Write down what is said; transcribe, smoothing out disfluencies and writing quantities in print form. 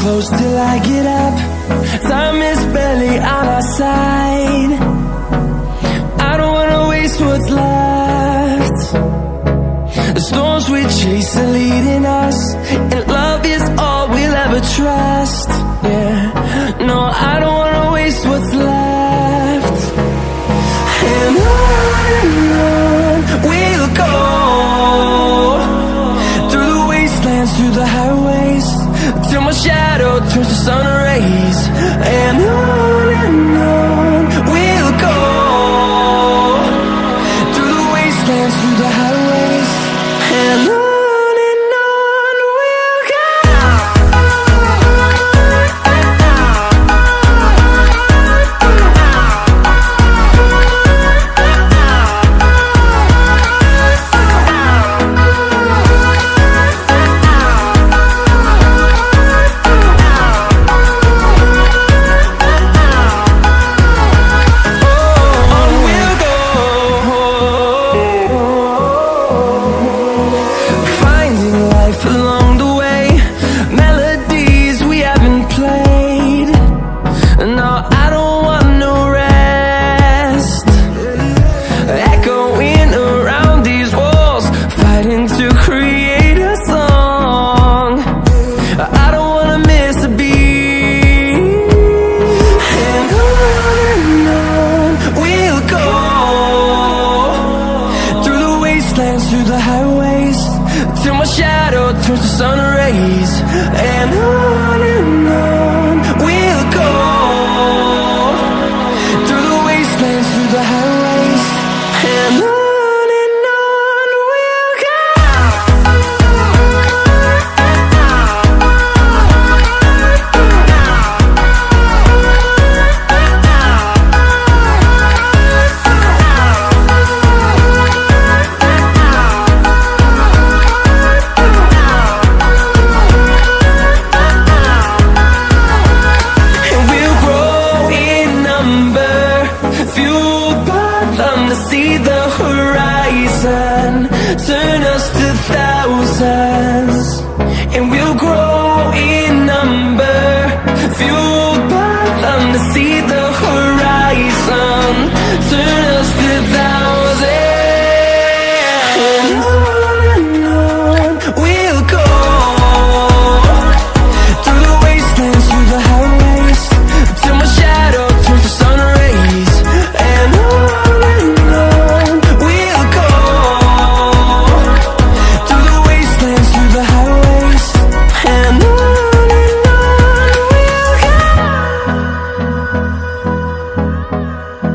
close till I get up. Time is barely on our side. I don't wanna waste what's left. The storms we chase are leading us, and love is all we'll ever trust. Yeah, no, I don't wanna waste what's left. And on we'll go, through the wastelands, through the highways, till my shadow turns to sun rays. And on we'll go, through the wastelands, through the highways, and on we'll go. Through the highways, till my shadow turns to sun rays. And on we'll go, through the wastelands, through the highways, and on we'll go. See the horizon, turn us to thousands, and we'll grow in number, fueled by them to see the